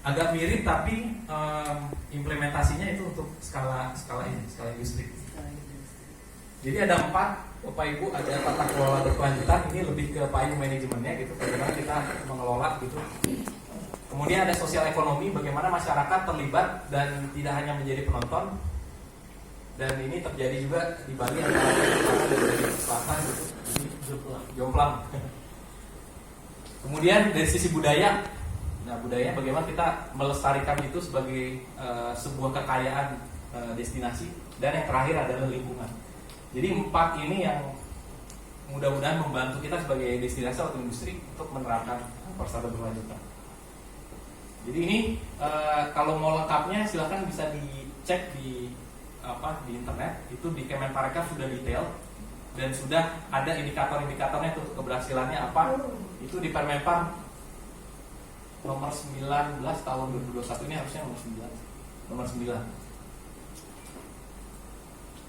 agak mirip tapi implementasinya itu untuk skala industri. Jadi ada 4 Bapak Ibu, ada tata kelola berkelanjutan, ini lebih ke payung manajemennya gitu, bagaimana kita mengelola gitu. Kemudian ada sosial ekonomi, bagaimana masyarakat terlibat dan tidak hanya menjadi penonton. Dan ini terjadi juga di Bali, ada dari selatan gitu, ini jomplang. Kemudian dari sisi budaya, nah budaya bagaimana kita melestarikan itu sebagai sebuah kekayaan destinasi. Dan yang terakhir adalah lingkungan. Jadi 4 ini yang mudah-mudahan membantu kita sebagai destinasi atau industri untuk menerapkan pariwisata berkelanjutan. Jadi ini kalau mau lengkapnya silahkan bisa dicek di internet. Itu di Kemenparekraf sudah detail dan sudah ada indikator-indikatornya untuk keberhasilannya apa. Itu di Permenpan nomor 19 tahun 2021, ini harusnya nomor 9.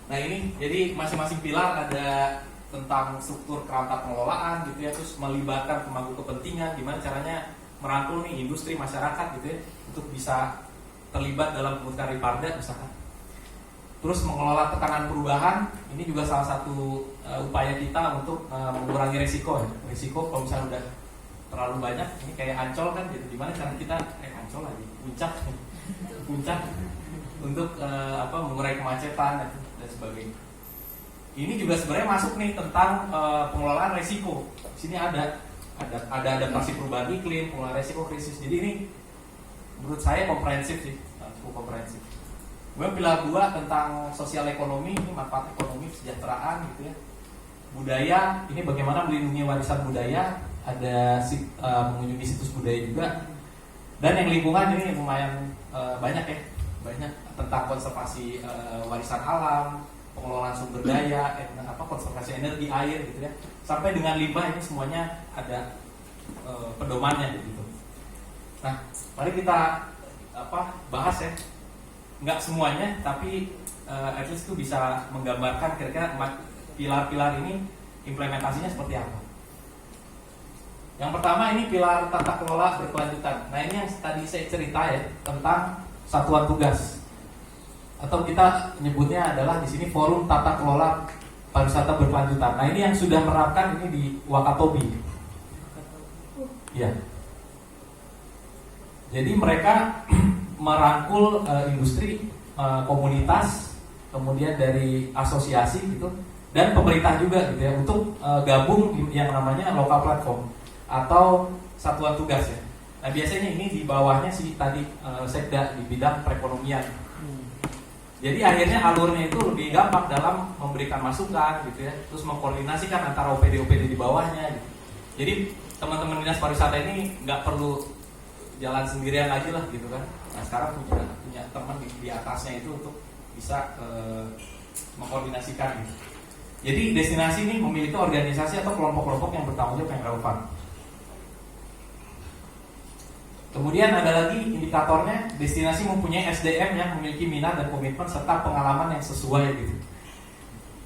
Nah ini jadi masing-masing pilar ada tentang struktur kerangka pengelolaan gitu ya, terus melibatkan pemangku kepentingan, gimana caranya merangkul nih industri, masyarakat gitu ya untuk bisa terlibat dalam pembentukan Riparda misalkan. Terus mengelola tekanan perubahan, ini juga salah satu upaya kita untuk mengurangi resiko ya. Resiko kalau misalnya udah terlalu banyak, ini kayak Ancol kan gitu, gimana cara kita Ancol lagi puncak untuk mengurangi kemacetan dan sebagainya. Ini juga sebenarnya masuk nih tentang pengelolaan resiko. Di sini ada adaptasi perubahan iklim, pengelolaan resiko krisis. Jadi ini menurut saya komprehensif sih, cukup komprehensif. Kemudian pilar 2 tentang sosial ekonomi, ini manfaat ekonomi, kesejahteraan gitu ya. Budaya, ini bagaimana melindungi warisan budaya, ada mengunjungi situs budaya juga. Dan yang lingkungan ini lumayan banyak ya, banyak tentang konservasi warisan alam, pengelolaan sumber daya, konservasi energi, air gitu ya. Sampai dengan limbah, ini semuanya ada pedomannya gitu. Nah, mari kita bahas ya. Nggak semuanya, tapi at least itu bisa menggambarkan kira-kira pilar-pilar ini implementasinya seperti apa. Yang pertama ini pilar tata kelola berkelanjutan. Nah ini yang tadi saya cerita ya tentang satuan tugas, atau kita nyebutnya adalah di sini Forum Tata Kelola Pariwisata Berkelanjutan. Nah ini yang sudah menerapkan ini di Wakatobi. Ya. Jadi mereka merangkul industri, komunitas, kemudian dari asosiasi gitu, dan pemerintah juga gitu ya untuk gabung yang namanya lokal platform atau satuan tugas ya. Nah biasanya ini di bawahnya sih tadi sekda di bidang perekonomian. Jadi akhirnya alurnya itu lebih gampang dalam memberikan masukan gitu ya, terus mengkoordinasikan antara OPD-OPD di bawahnya gitu. Jadi teman-teman dinas pariwisata ini nggak perlu jalan sendirian lagi lah gitu kan. Nah sekarang punya teman di atasnya itu untuk bisa mengkoordinasikan gitu. Jadi destinasi ini memiliki organisasi atau kelompok-kelompok yang bertanggung jawab yang relevan. Kemudian ada lagi indikatornya, destinasi mempunyai SDM yang memiliki minat dan komitmen serta pengalaman yang sesuai gitu.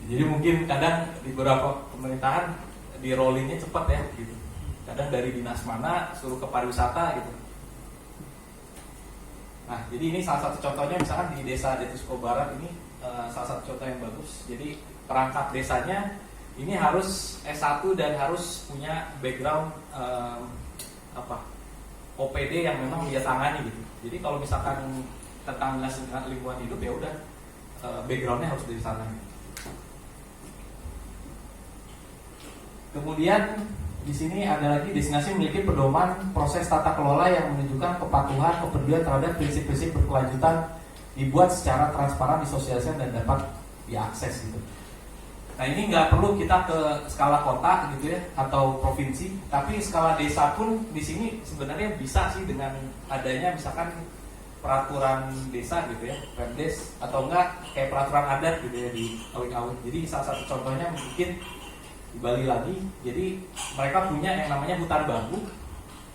Jadi mungkin kadang di beberapa pemerintahan di rollingnya cepat ya gitu. Kadang dari dinas mana suruh ke pariwisata gitu. Nah, jadi ini salah satu contohnya misalkan di Desa Detusko Barat ini salah satu contoh yang bagus. Jadi perangkat desanya ini harus S1 dan harus punya background OPD yang memang dia tangani gitu. Jadi kalau misalkan tentang dinas lingkungan hidup ya udah backgroundnya harus dari sana. Kemudian di sini ada lagi destinasi memiliki pedoman proses tata kelola yang menunjukkan kepatuhan, kepedulian terhadap prinsip-prinsip berkelanjutan dibuat secara transparan, disosialisasikan dan dapat diakses gitu. Nah ini nggak perlu kita ke skala kota gitu ya atau provinsi, tapi skala desa pun di sini sebenarnya bisa sih dengan adanya misalkan peraturan desa gitu ya, Perdes, atau enggak kayak peraturan adat gitu ya di awit-awit. Jadi salah satu contohnya mungkin di Bali lagi, jadi mereka punya yang namanya hutan bambu,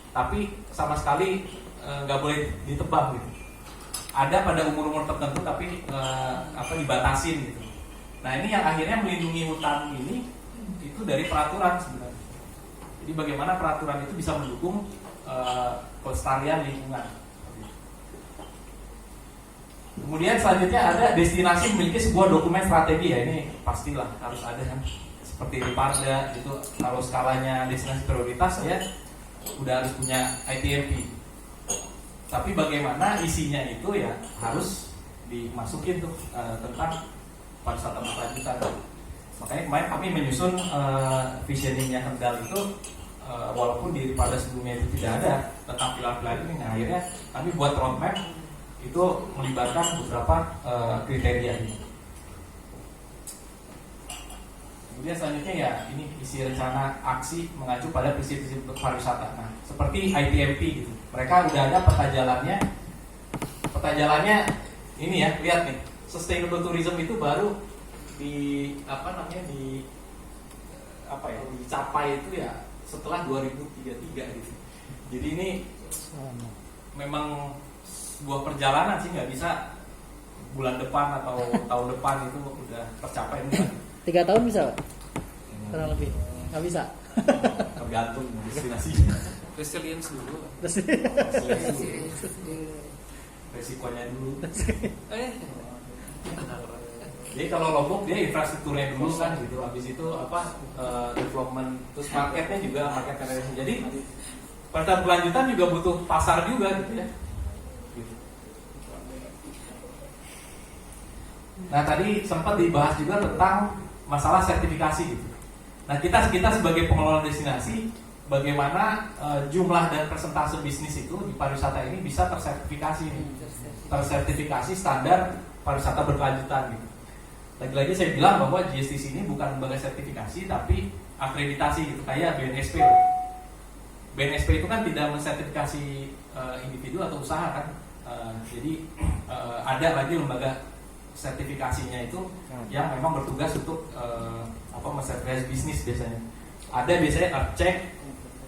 tapi sama sekali nggak boleh ditebang gitu. Ada pada umur-umur tertentu tapi dibatasin gitu. Nah ini yang akhirnya melindungi hutan ini itu dari peraturan sebenarnya. Jadi bagaimana peraturan itu bisa mendukung kelestarian lingkungan. Kemudian selanjutnya ada destinasi memiliki sebuah dokumen strategi ya, ini pastilah harus ada kan. Seperti Riparda itu kalau skalanya destinasi prioritas ya udah harus punya ITMP. Tapi bagaimana isinya itu ya harus dimasukin tuh tentang pariwisata berkelanjutan. Makanya kemarin kami menyusun visioningnya Kendal itu walaupun di Riparda sebelumnya itu tidak ada tentang pilar-pilar ini, nah akhirnya kami buat roadmap itu melibatkan beberapa kriteria ini. Kemudian selanjutnya ya ini isi rencana aksi mengacu pada prinsip-prinsip pariwisata. Nah, seperti ITMP gitu. Mereka udah ada peta jalannya. Peta jalannya ini ya, lihat nih. Sustainable tourism itu baru dicapai itu ya setelah 2033 gitu. Jadi ini memang sebuah perjalanan sih, nggak bisa bulan depan atau tahun depan itu udah tercapai. 3 tahun bisa, kurang lebih nggak bisa. Tergantung destinasinya. Resilience dulu. Resikonya dulu. Jadi kalau Lombok dia infrastrukturnya dulu kan gitu, habis itu development, terus marketnya juga market penetration. Jadi pada berkelanjutan juga butuh pasar juga gitu ya. Nah tadi sempat dibahas juga tentang masalah sertifikasi gitu. Nah kita sebagai pengelola destinasi, bagaimana jumlah dan persentase bisnis itu di pariwisata ini bisa tersertifikasi nih, tersertifikasi standar pariwisata berkelanjutan gitu. Lagi-lagi saya bilang bahwa GSTC ini bukan lembaga sertifikasi tapi akreditasi gitu, kayak BNSP. BNSP itu kan tidak mensertifikasi individu atau usaha kan, jadi ada lagi lembaga sertifikasinya itu yang memang bertugas untuk mensertifikasi bisnis biasanya. Ada biasanya Earthcheck,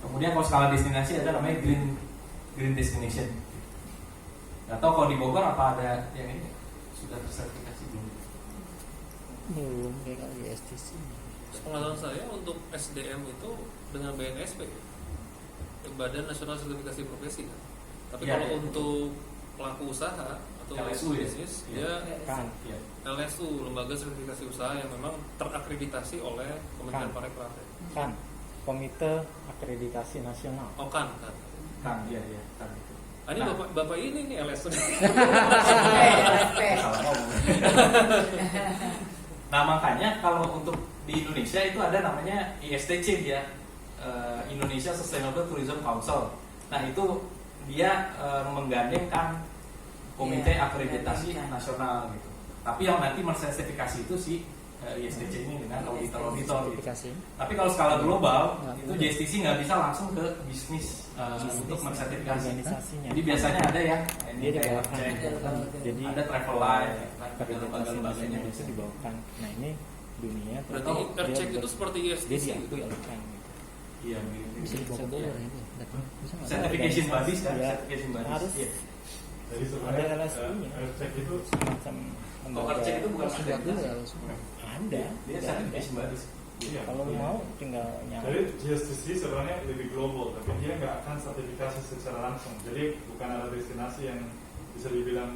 kemudian kalau skala destinasi ada namanya Green Destination. Atau kalau di Bogor apa ada yang ini sudah tersertifikasi belum? Belum kayak kali STC. Pengalaman saya untuk SDM itu dengan BNSP, Badan Nasional Sertifikasi Profesi kan. Tapi ya, kalau ya, untuk pelaku usaha atau LSU bisnis, ya? dia LSU, Lembaga Sertifikasi Usaha yang memang terakreditasi oleh Kementerian Pariwisata. Kan, Komite Akreditasi Nasional. Oh kan. Iya kan itu. Ini bapak ini nih LSU. Nah makanya kalau untuk di Indonesia itu ada namanya ISTC dia, Indonesia Sustainable Tourism Council. Nah itu dia menggandengkan Komite Akreditasi Nasional gitu. Tapi yang nanti mensertifikasi itu si ISTC ini dengan auditor gitu. Tapi kalau skala global itu JSTC nggak bisa langsung ke bisnis untuk mensertifikasi. Jadi biasanya ada yang dia dibawakan. Jadi ada travel life, pada lembaga-lembaganya bisa dibawakan. Nah ini dunia. Berarti Earthcheck itu seperti ISTC. Dia diakui oleh kan. Iya, bisa dibawa certification bodies kan, certification bodies. Harus. Jadi Ada LSU-nya. Earthcheck itu semacam Earthcheck itu bukan akreditasi. Ada. Dia certification bodies. iya. Kalau mau tinggal nyampe. Jadi GSTC sebenarnya lebih global, tapi dia nggak akan sertifikasi secara langsung. Jadi bukan ada destinasi yang bisa dibilang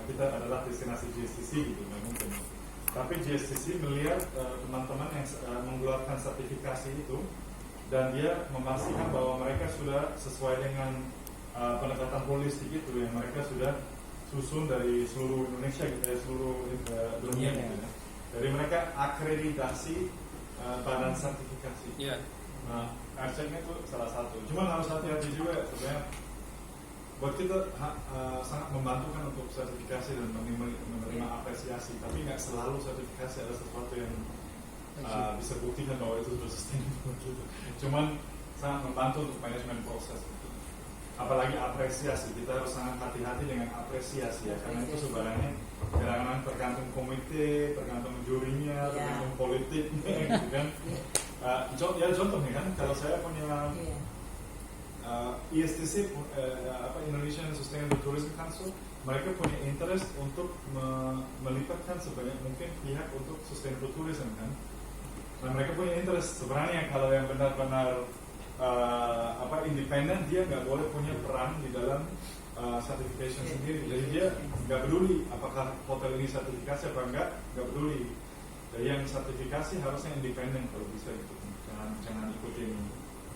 kita adalah destinasi GSTC gitu, nggak mungkin. Tapi GSTC melihat teman-teman yang mengeluarkan sertifikasi itu dan dia memastikan bahwa mereka sudah sesuai dengan pendekatan holistik itu yang mereka sudah susun dari seluruh Indonesia gitu ya, seluruh dunia gitu ya. Jadi mereka akreditasi badan sertifikasi. Iya. Nah, Earthcheck itu salah satu. Cuman harus hati-hati juga sebenarnya. Buat kita sangat membantu kan untuk sertifikasi dan menerima apresiasi. Tapi nggak selalu sertifikasi ada sesuatu yang bisa buktikan bahwa itu sudah sustainable gitu. Cuman sangat membantu untuk manajemen proses. Apalagi apresiasi, kita harus sangat hati-hati dengan apresiasi ya, karena itu sebenarnya kadang-kadang tergantung komite, tergantung jurinya, tergantung politiknya gitu kan. Contohnya kan, kalau saya punya ISTC, Indonesian Sustainable Tourism Council, mereka punya interest untuk melibatkan sebanyak mungkin pihak untuk sustainable tourism kan. Nah mereka punya interest sebenarnya kalau yang benar-benar independen, dia nggak boleh punya peran di dalam certification sendiri. Jadi dia nggak peduli apakah hotel ini sertifikasi apa enggak peduli. Jadi yang sertifikasi harusnya independen kalau bisa itu. Jangan ikutin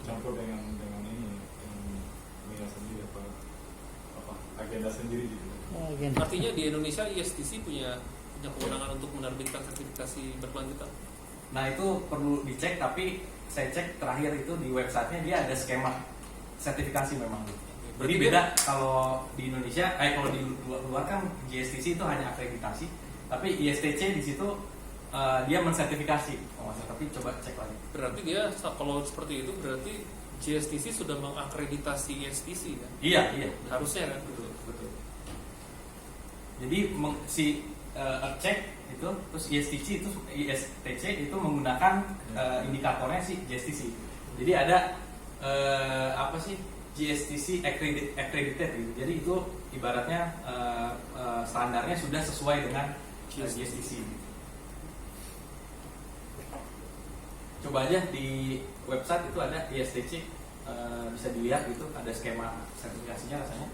campur dengan ini sendiri apa agenda sendiri gitu. Artinya di Indonesia ISTC punya kewenangan untuk menerbitkan sertifikasi berkelanjutan. Nah itu perlu dicek, tapi saya cek terakhir itu di websitenya dia ada skema sertifikasi memang. Jadi beda kalau di Indonesia, kalau di luar kan GSTC itu hanya akreditasi, tapi ISTC di situ dia mensertifikasi. Tapi coba cek lagi. Berarti dia kalau seperti itu berarti GSTC sudah mengakreditasi ISTC kan? Iya. Harusnya kan? Betul. Jadi si cek itu, terus ISTC itu menggunakan indikatornya si GSTC. Jadi ada GSTC accredited gitu. Jadi itu ibaratnya standarnya sudah sesuai dengan GSTC. Coba aja di website itu ada ISTC, bisa dilihat gitu, ada skema sertifikasinya rasanya.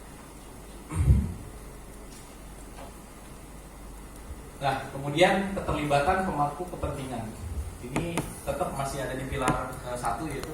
Nah, kemudian keterlibatan pemangku kepentingan. Ini tetap masih ada di pilar 1 yaitu